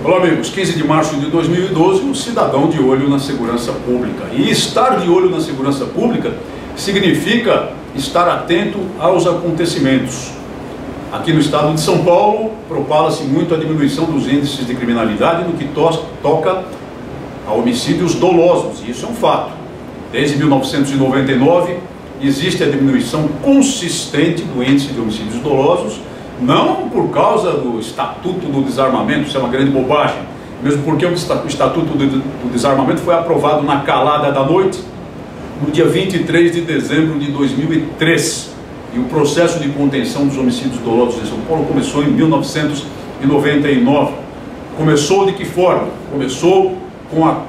Olá amigos, 15 de março de 2012, um cidadão de olho na segurança pública. E estar de olho na segurança pública significa estar atento aos acontecimentos. Aqui no estado de São Paulo, propala-se muito a diminuição dos índices de criminalidade no que toca a homicídios dolosos, e isso é um fato. Desde 1999 existe a diminuição consistente do índice de homicídios dolosos, não por causa do Estatuto do Desarmamento, isso é uma grande bobagem, mesmo porque o Estatuto do Desarmamento foi aprovado na calada da noite, no dia 23 de dezembro de 2003, e o processo de contenção dos homicídios dolosos em São Paulo começou em 1999. Começou de que forma? Começou com a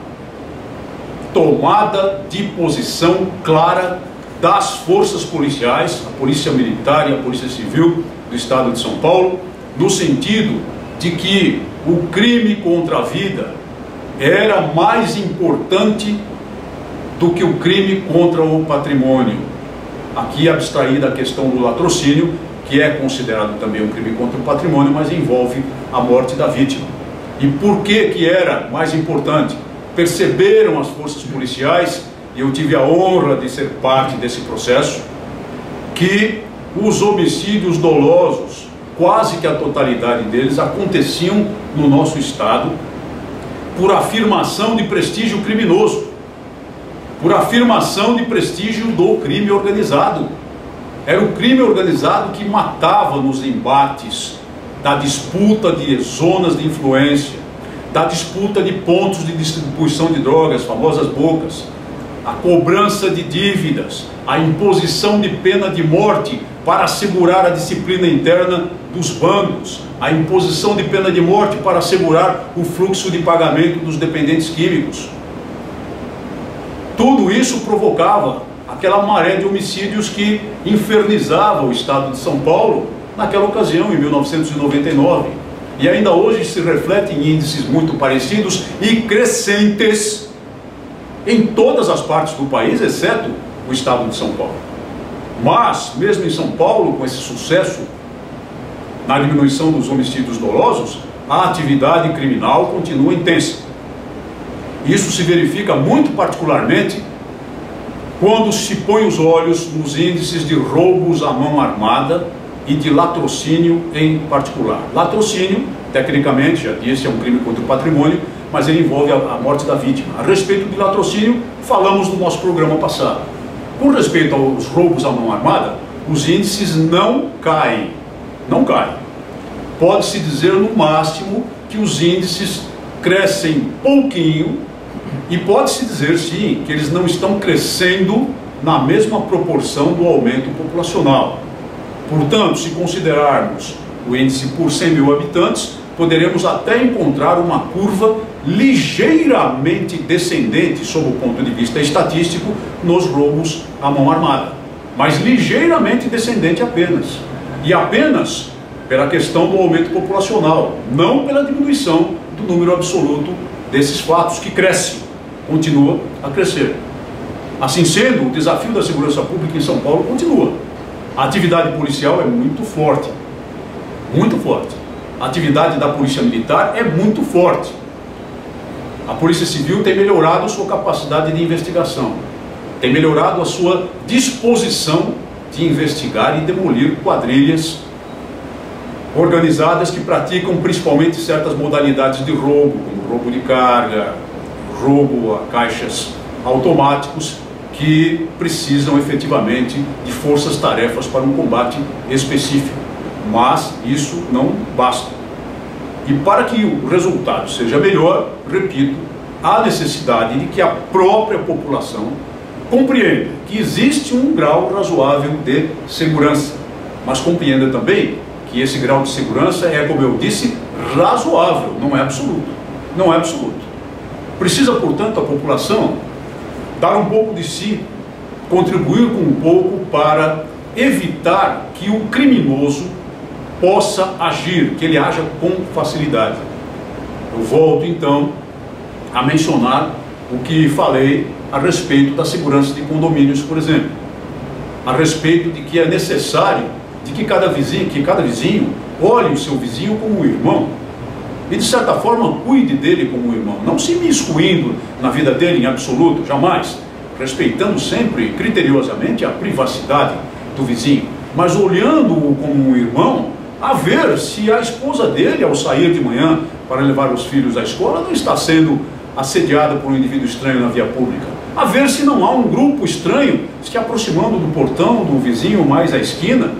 tomada de posição clara das forças policiais, a Polícia Militar e a Polícia Civil do Estado de São Paulo, no sentido de que o crime contra a vida era mais importante do que o crime contra o patrimônio. Aqui abstraída a questão do latrocínio, que é considerado também um crime contra o patrimônio, mas envolve a morte da vítima. E por que era mais importante? Perceberam as forças policiais, e eu tive a honra de ser parte desse processo, que os homicídios dolosos, quase que a totalidade deles, aconteciam no nosso estado por afirmação de prestígio criminoso, por afirmação de prestígio do crime organizado. Era o crime organizado que matava nos embates da disputa de zonas de influência, da disputa de pontos de distribuição de drogas, famosas bocas, a cobrança de dívidas, a imposição de pena de morte para assegurar a disciplina interna dos bandos, a imposição de pena de morte para assegurar o fluxo de pagamento dos dependentes químicos. Tudo isso provocava aquela maré de homicídios que infernizava o estado de São Paulo naquela ocasião, em 1999. E ainda hoje se reflete em índices muito parecidos e crescentes em todas as partes do país, exceto o estado de São Paulo. Mas, mesmo em São Paulo, com esse sucesso na diminuição dos homicídios dolosos, a atividade criminal continua intensa. Isso se verifica muito particularmente quando se põe os olhos nos índices de roubos à mão armada e de latrocínio em particular. Latrocínio, tecnicamente, já disse, é um crime contra o patrimônio, mas ele envolve a morte da vítima. A respeito de latrocínio, falamos no nosso programa passado. Com respeito aos roubos à mão armada, os índices não caem. Não caem. Pode-se dizer, no máximo, que os índices crescem pouquinho, e pode-se dizer, sim, que eles não estão crescendo na mesma proporção do aumento populacional. Portanto, se considerarmos o índice por 100 mil habitantes, poderemos até encontrar uma curva ligeiramente descendente, sob o ponto de vista estatístico, nos roubos à mão armada. Mas ligeiramente descendente apenas. E apenas pela questão do aumento populacional, não pela diminuição do número absoluto desses fatos, que cresce, continua a crescer. Assim sendo, o desafio da segurança pública em São Paulo continua. A atividade policial é muito forte. Muito forte. A atividade da Polícia Militar é muito forte. A Polícia Civil tem melhorado sua capacidade de investigação, tem melhorado a sua disposição de investigar e demolir quadrilhas organizadas que praticam principalmente certas modalidades de roubo, como roubo de carga, roubo a caixas automáticos, que precisam efetivamente de forças-tarefas para um combate específico. Mas isso não basta. E para que o resultado seja melhor, repito, há necessidade de que a própria população compreenda que existe um grau razoável de segurança, mas compreenda também que esse grau de segurança é, como eu disse, razoável, não é absoluto. Não é absoluto. Precisa, portanto, a população dar um pouco de si, contribuir com um pouco para evitar que o criminoso possa agir, que ele haja com facilidade. Eu volto então a mencionar o que falei a respeito da segurança de condomínios, por exemplo, a respeito de que é necessário de que cada vizinho olhe o seu vizinho como um irmão, e de certa forma cuide dele como um irmão, não se imiscuindo na vida dele em absoluto, jamais, respeitando sempre criteriosamente a privacidade do vizinho, mas olhando-o como um irmão, a ver se a esposa dele, ao sair de manhã para levar os filhos à escola, não está sendo assediada por um indivíduo estranho na via pública, a ver se não há um grupo estranho se aproximando do portão do vizinho mais à esquina,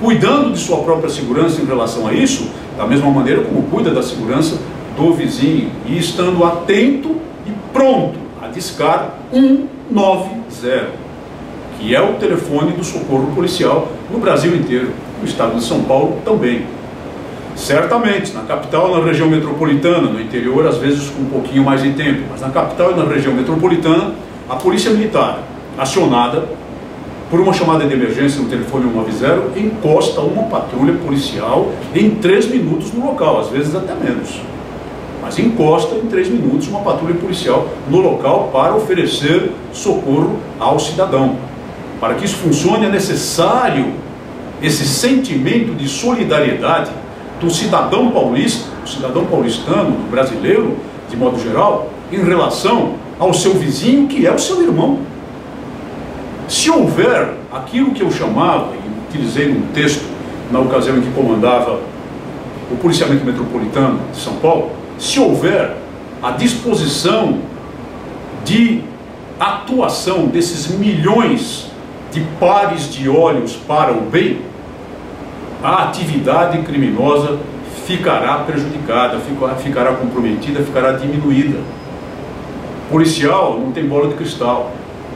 cuidando de sua própria segurança em relação a isso, da mesma maneira como cuida da segurança do vizinho, e estando atento e pronto a discar 190, que é o telefone do socorro policial no Brasil inteiro, no estado de São Paulo também. Certamente, na capital e na região metropolitana, no interior às vezes com um pouquinho mais de tempo, mas na capital e na região metropolitana, a polícia militar, acionada por uma chamada de emergência no telefone 190, encosta uma patrulha policial em 3 minutos no local, às vezes até menos. Mas encosta em 3 minutos uma patrulha policial no local para oferecer socorro ao cidadão. Para que isso funcione é necessário esse sentimento de solidariedade do cidadão paulista, do cidadão paulistano, do brasileiro, de modo geral, em relação ao seu vizinho, que é o seu irmão. Se houver aquilo que eu chamava, e utilizei num texto na ocasião em que comandava o policiamento metropolitano de São Paulo, se houver a disposição de atuação desses milhões de pares de olhos para o bem, a atividade criminosa ficará prejudicada, ficará comprometida, ficará diminuída. O policial não tem bola de cristal.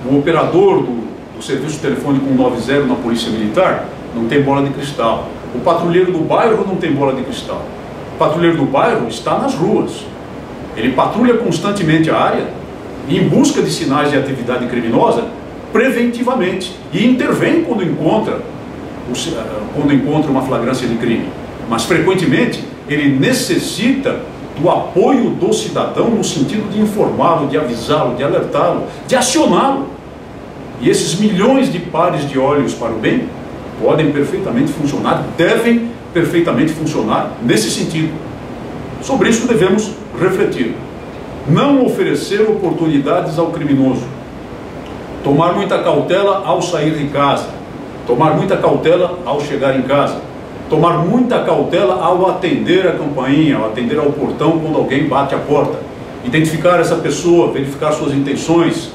O operador do serviço telefônico 190 na Polícia Militar não tem bola de cristal. O patrulheiro do bairro não tem bola de cristal. O patrulheiro do bairro está nas ruas. Ele patrulha constantemente a área em busca de sinais de atividade criminosa preventivamente e intervém quando encontra uma flagrância de crime. Mas frequentemente ele necessita do apoio do cidadão no sentido de informá-lo, de avisá-lo, de alertá-lo, de acioná-lo. E esses milhões de pares de olhos para o bem podem perfeitamente funcionar, devem perfeitamente funcionar nesse sentido. Sobre isso devemos refletir. Não oferecer oportunidades ao criminoso. Tomar muita cautela ao sair de casa. Tomar muita cautela ao chegar em casa. Tomar muita cautela ao atender a campainha, ao atender ao portão quando alguém bate a porta. Identificar essa pessoa, verificar suas intenções.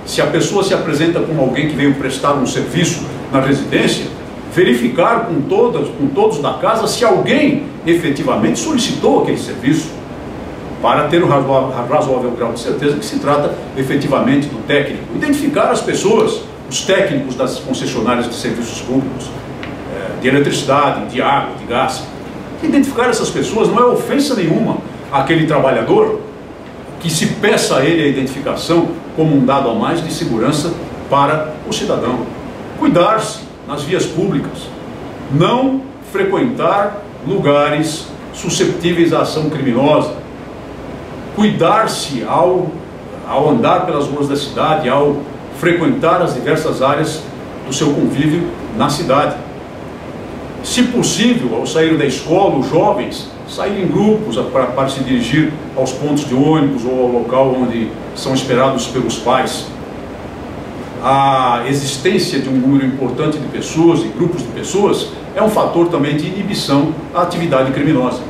Se a pessoa se apresenta como alguém que veio prestar um serviço na residência, verificar com todos da casa se alguém efetivamente solicitou aquele serviço, para ter um razoável grau de certeza que se trata efetivamente do técnico. Identificar as pessoas, os técnicos das concessionárias de serviços públicos, de eletricidade, de água, de gás. Identificar essas pessoas não é ofensa nenhuma àquele trabalhador que se peça a ele a identificação como um dado a mais de segurança para o cidadão. Cuidar-se nas vias públicas, não frequentar lugares susceptíveis à ação criminosa, cuidar-se ao andar pelas ruas da cidade, ao frequentar as diversas áreas do seu convívio na cidade. Se possível, ao sair da escola, os jovens saírem em grupos para se dirigir aos pontos de ônibus ou ao local onde são esperados pelos pais. A existência de um número importante de pessoas e grupos de pessoas é um fator também de inibição à atividade criminosa.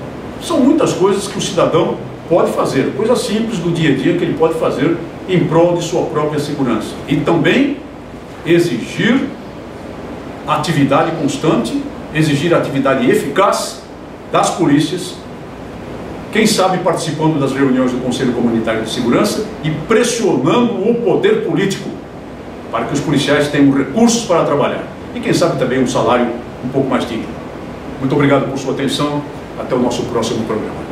São muitas coisas que o cidadão pode fazer, coisas simples do dia a dia que ele pode fazer em prol de sua própria segurança. E também exigir atividade constante, exigir atividade eficaz das polícias, quem sabe participando das reuniões do Conselho Comunitário de Segurança e pressionando o poder político para que os policiais tenham recursos para trabalhar. E quem sabe também um salário um pouco mais digno. Muito obrigado por sua atenção. Até o nosso próximo programa.